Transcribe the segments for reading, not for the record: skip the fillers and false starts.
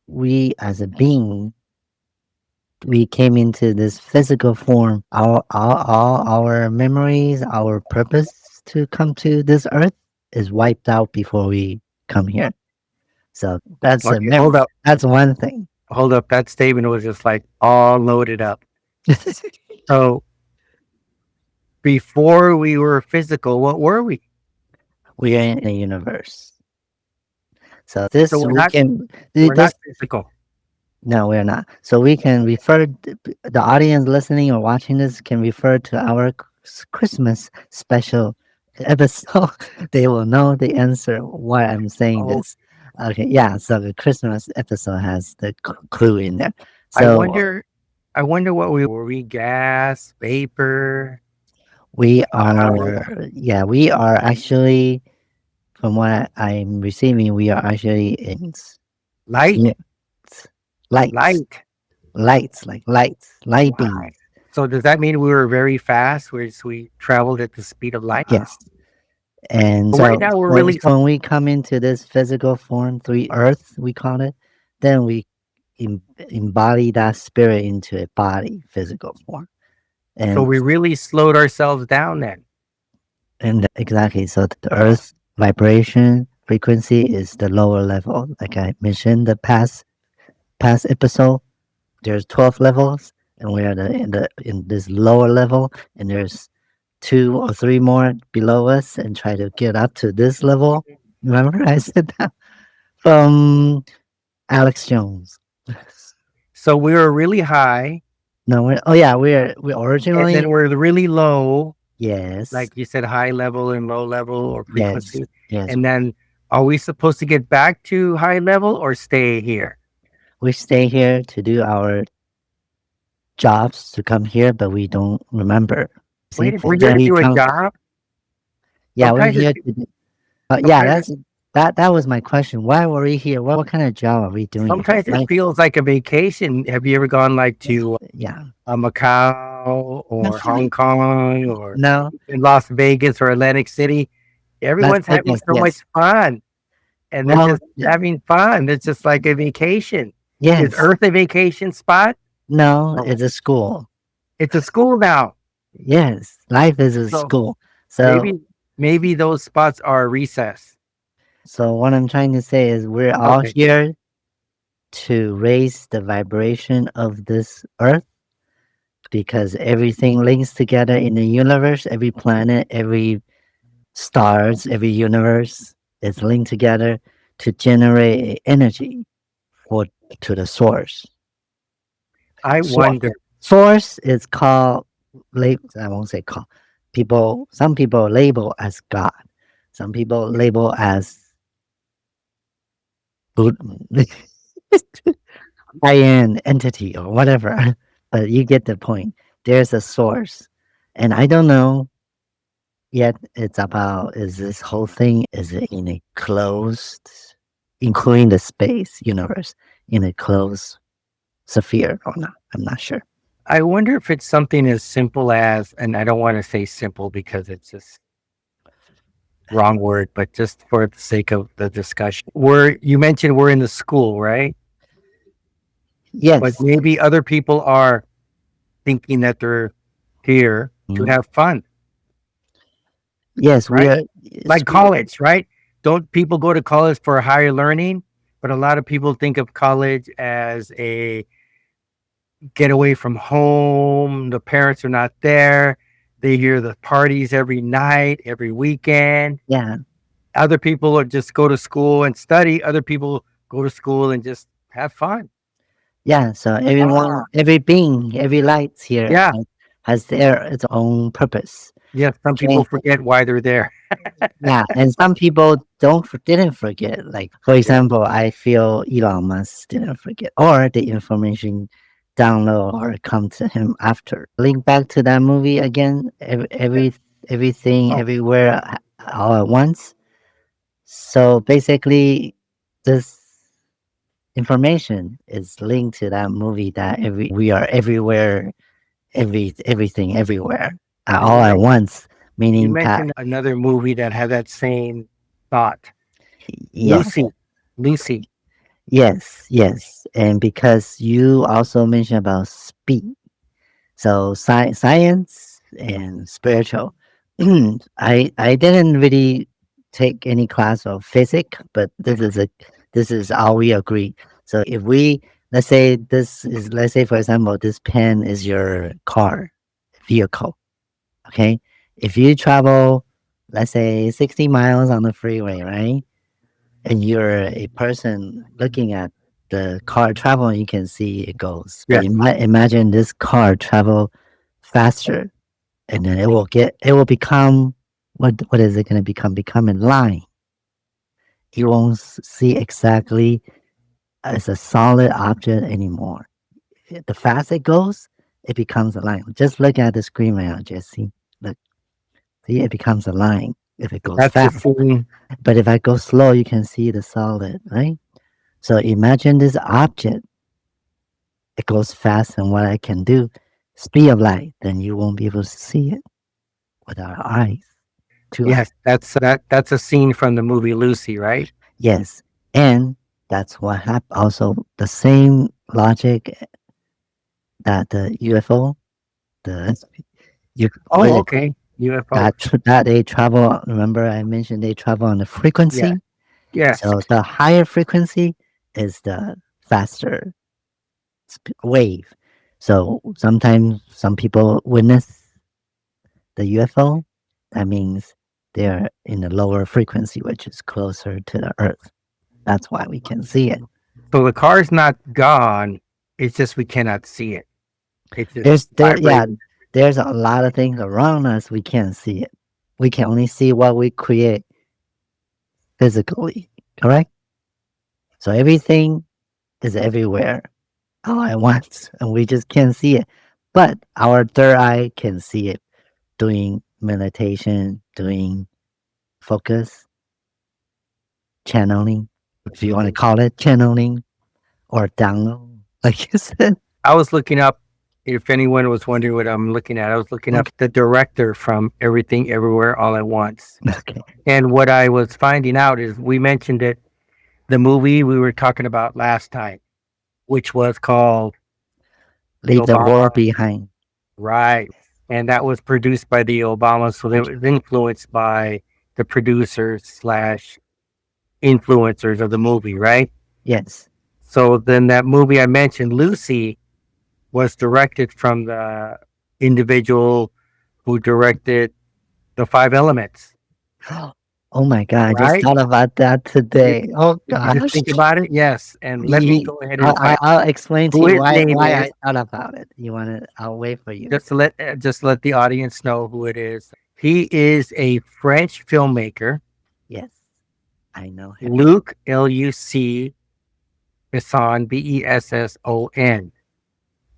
we as a being, we came into this physical form. All our memories, our purpose to come to this earth is wiped out before we come here. So that's a Okay, hold up. that's one thing. Hold up. That statement was just like all loaded up. So before we were physical, what were we? We are in a universe. So So this we can we're this not physical. no, we're not. So we can refer the audience listening or watching this can refer to our Christmas special episode. They will know the answer why I'm saying Oh, this. Okay, yeah. So the Christmas episode has the clue in there. I So wonder. I wonder what we were. We gas, vapor, we power, are, yeah, we are actually, from what I'm receiving, we are actually in light, yeah, lights, light. like lights, light Right. beams. So does that mean we were very fast? We traveled at the speed of light? Yes. And But right so, now we're so really. when we come into this physical form, through earth, we call it, then we embody that spirit into a body, physical form. So And we really slowed ourselves down then. exactly, so the earth vibration frequency is the lower level. Like I mentioned the past episode, there's 12 levels, and we are in this lower level, and there's two or three more below us, and try to get up to this level. Remember I said that from Alex Jones. So we were really high, No, oh yeah, we and originally, then we're really low, yes, like you said, high level and low level or yes, frequency. yes. And then are we supposed to get back to high level or stay here? We stay here to do our jobs to come here, but we don't remember. Wait See, a minute, we're and then here to we do a come. job. Yeah, we're Sometimes it, here to. Yeah, sometimes it, that was my question. Why were we here? What kind of job are we doing here? sometimes it feels like a vacation. Have you ever gone like to Yeah. Macau or Hong Kong or No, in Las Vegas or Atlantic City? Las Everyone's having Vegas. so much Yes. fun, and they're Well, just having fun. It's just like a vacation. Is yes. Earth a vacation spot? No, Oh, it's a school. it's a school now. Yes, life is a So school. So, maybe those spots are recess. so what I'm trying to say is we're all Okay. here to raise the vibration of this earth because everything links together in the universe. Every planet, every stars, every universe is linked together to generate energy for to the source. I So, wonder. source is called, I won't say call. Some people label as God. Some people label as Buddha, high-end entity or whatever. But you get the point. There's a source. And I don't know yet. It's about, is this whole thing, is it in a closed, including the space universe, in a closed sphere or not? I'm not sure. I wonder if it's something as simple as, and I don't want to say simple because it's just wrong word, but just for the sake of the discussion, you mentioned we're in the school, right? But Yes. maybe other people are thinking that they're here to Mhm. have fun, Yes, we right? are. Like college, right? Don't people go to college for higher learning? But a lot of people think of college as a get away from home. The parents are not there. They hear the parties every night, every weekend. Yeah. Other people are just go to school and study. Other people go to school and just have fun. Yeah. So Ah, everyone, every being, every light here yeah. has their its own purpose. Yeah. Some people Okay. forget why they're there. Yeah, and some people didn't forget. Like for Yeah. example, I feel Elon Musk didn't forget, or the information download or come to him after. Link back to that movie again. Everything, Oh, everywhere, all at once. So basically, this information is linked to that movie. That we are everywhere, everything, everywhere, and all at once. you Meaning that mentioned another movie that had that same thought. yes, Lucy. Lucy. Yes, yes. And because you also mentioned about speed. So science and spiritual. I didn't really take any class of physics, but this is all we agree. So if we let's say for example this pen is your car vehicle. Okay, if you travel let's say 60 miles on the freeway, right? And you're a person looking at the car traveling, you can see it goes. But Yes. imagine this car travel faster, and then it will become what is it going to become? Become in line. You won't see exactly as a solid object anymore. The faster it goes, it becomes a line. Just look at the screen right now, Jesse. Look, see, it becomes a line if it goes That's the fast. scene. But if I go slow, you can see the solid, right? So imagine this object. It goes fast, and what I can do, speed of light, then you won't be able to see it with our eyes. Two eyes. Yes, that's a scene from the movie Lucy, right? Yes. And that's what happened. Also, the same logic that the UFO, the you Oh, okay. UFOs. that they travel. Remember, I mentioned they travel on the Yes. frequency. Yes. So the higher frequency is the faster wave. So sometimes some people witness the UFO. That means they're in a lower frequency, which is closer to the Earth. That's why we can see it. So the car's not gone. It's just we cannot see it. It's just Yeah, vibrating. there's a lot of things around us we can't see it. We can only see what we create physically, correct? So everything is everywhere all at once, and we just can't see it. But our third eye can see it doing meditation, doing focus, channeling, if you want to call it channeling or download, like you said. I was looking up, if anyone was wondering what I'm looking at, I was looking up Okay. the director from Everything Everywhere All at Once. Okay. And what I was finding out is we mentioned it, the movie we were talking about last time, which was called the Leave the world Obama, behind. right? And that was produced by the Obamas. So it was influenced by the producers slash influencers of the movie, right? Yes. So then that movie I mentioned, Lucy, was directed from the individual who directed The Five Elements, Oh my God, I just right? thought about that Did, today. Oh did you just gosh. think about it? Yes. And let me go ahead and find I'll explain to who you his name why is. I thought about it. You want to? I'll wait for you. Just let the audience know who it is. He is a French filmmaker, Yes, I know him. Luc Luc Besson, Besson.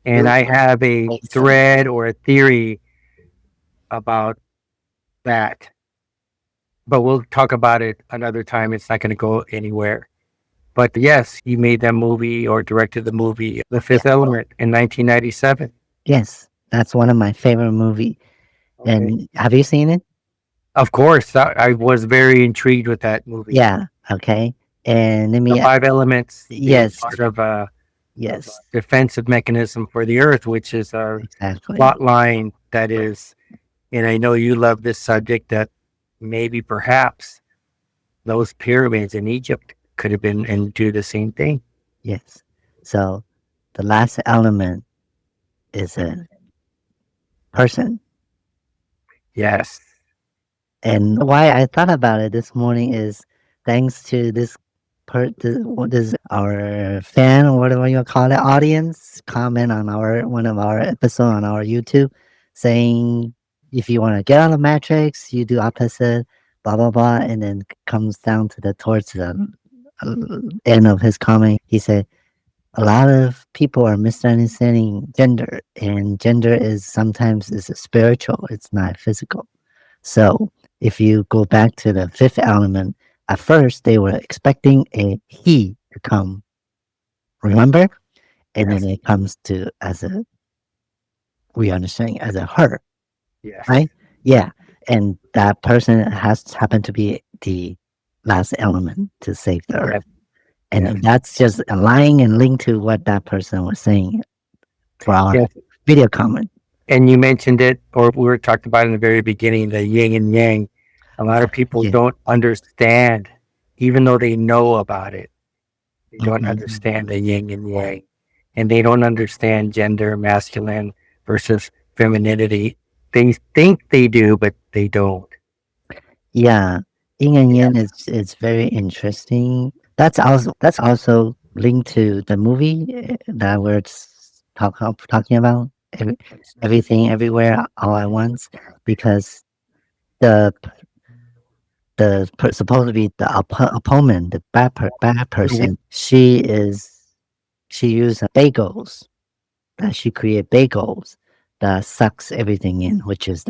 And Luke I have a Mason. thread or a theory about that, but we'll talk about it another time. It's not going to go anywhere. But yes, he made that movie or directed the movie The Yes, Fifth Element in 1997. yes, that's one of my favorite movie. Okay. And have you seen it? Of course, I was very intrigued with that movie. Yeah. Okay. And let The me. five elements being Yes. part of a Yes. defensive mechanism for the Earth, which is a Exactly. plot line that is, and I know you love this subject, that maybe perhaps those pyramids in Egypt could have been and do the same thing. Yes. So the last element is a person. Yes. And why I thought about it this morning is thanks to what is our fan or whatever you call it, audience comment on our one of our episode on our YouTube saying if you want to get out of matrix, you do opposite, blah blah blah, and then comes down to the towards the end of his comment. He said a lot of people are misunderstanding gender, and gender is sometimes is spiritual, it's not physical. So if you go back to the fifth element, at first they were expecting a he to come, remember? And then Yes. it comes to as a we understand as a her, Yes. right? Yeah. And that person has happened to be the last element to save the Yes. earth. Yes. And that's just aligning and linked to what that person was saying for our Yes. video comment. And you mentioned it, or we were talked about in the very beginning, the yin and yang. A lot of people Yeah. don't understand, even though they know about it. They don't Hmm. understand the yin and yang, and they don't understand gender, masculine versus femininity. They think they do, but they don't. Yeah. Yin and Yeah. Yang is very interesting. That's also linked to the movie that we're talking about. Everything, everywhere, all at once, because the supposed to be the opponent, the bad Mhm. person, she used bagels that she create bagels that sucks everything in, which is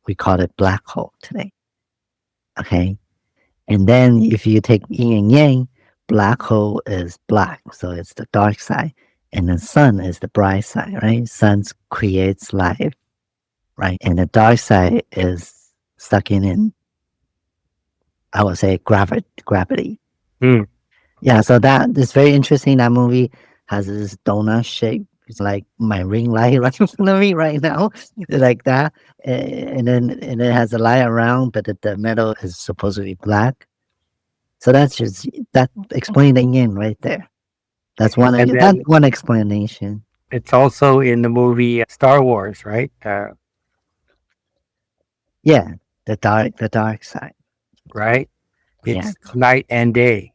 we call it black hole today. Okay, and then if you take yin and yang, black hole is black, so it's the dark side, and the sun is the bright side, right? Sun creates life, right, and the dark side is sucking in. I would say gravity. Mm. Yeah, so that is very interesting. That movie has this donut shape. It's like my ring light right in front of me right now, like that. And it has a light around, but the metal is supposed to be black. So that's just that explain the yin right there. And That's then one explanation. it's also in the movie Star Wars, right? Yeah, the dark side. Right? Yeah, It's night and day,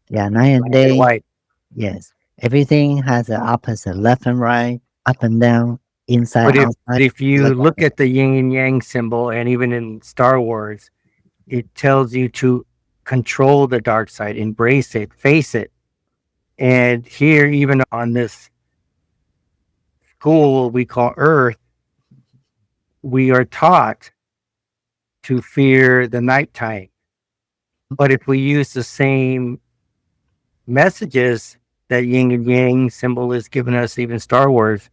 yeah, night and black and day. white. Yes, everything has an opposite, left and right, up and down, inside, But outside. if you Look at look it. at the yin and yang symbol, and even in Star Wars, it tells you to control the dark side, embrace it, face it. And here, even on this school we call Earth, we are taught to fear the nighttime. But if we use the same messages that yin and yang symbol is giving us, even Star Wars,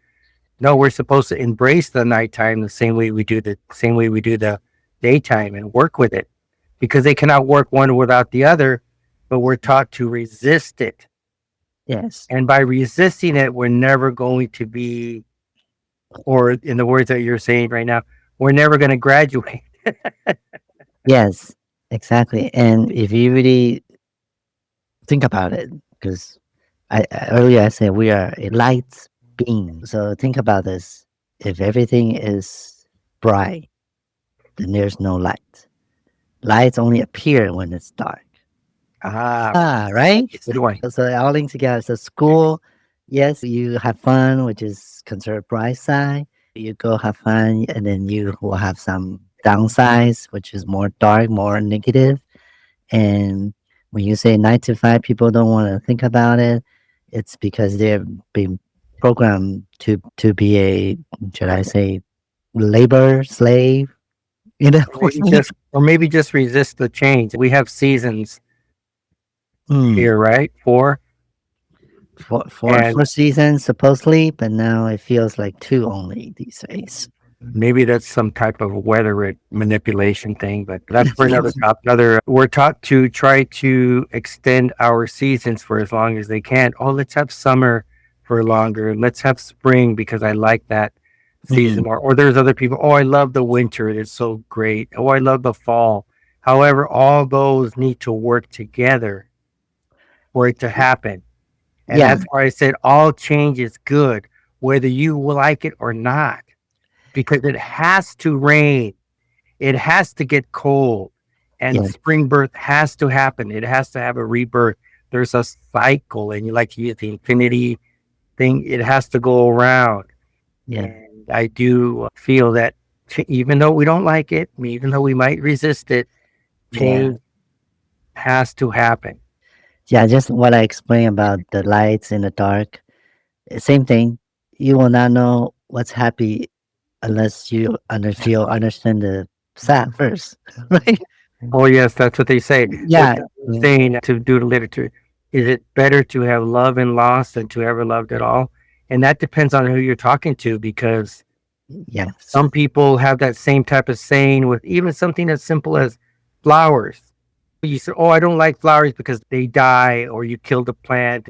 no, we're supposed to embrace the nighttime the same way we do the daytime and work with it because they cannot work one without the other, but we're taught to resist it. Yes. And by resisting it, we're never going to be, or in the words that you're saying right now, we're never going to graduate. Yes, exactly. And if you really think about it, because earlier I said we are a light being. So think about this. If everything is bright, then there's no light. Lights only appear when it's dark. Ah, Ah, right? good one. So all linked together. So school, yes, you have fun, which is considered bright side. You go have fun, and then you will have some downsides, which is more dark, more negative. And when you say 9 to 5, people don't want to think about it. It's because they're being programmed to be a, should I say, labor slave? You know, Or maybe just resist the change. We have seasons mm, here, right? Four. And 4 seasons supposedly, but now it feels like two only these days. maybe that's some type of weather manipulation thing, but that's for another topic. We're taught to try to extend our seasons for as long as they can. Oh, let's have summer for longer. Let's have spring because I like that season Mm, more. Or there's other people. Oh, I love the winter. It's so great. Oh, I love the fall. However, all those need to work together for it to happen. And yeah, that's why I said all change is good, whether you like it or not, because it has to rain. It has to get cold, and yeah, spring birth has to happen. It has to have a rebirth. There's a cycle, and you like to use the infinity thing. It has to go around. yeah, And I do feel that even though we don't like it, even though we might resist it, yeah. change has to happen. Yeah, just what I explained about the lights in the dark. Same thing. You will not know what's happy unless you understand the sad first, right? Oh, yes, that's what they say. What Yeah, they're saying to do the literature is it better to have love and loss than to ever loved at all? And that depends on who you're talking to because yes, some people have that same type of saying with even something as simple as flowers. You say, oh, I don't like flowers because they die or you kill the plant.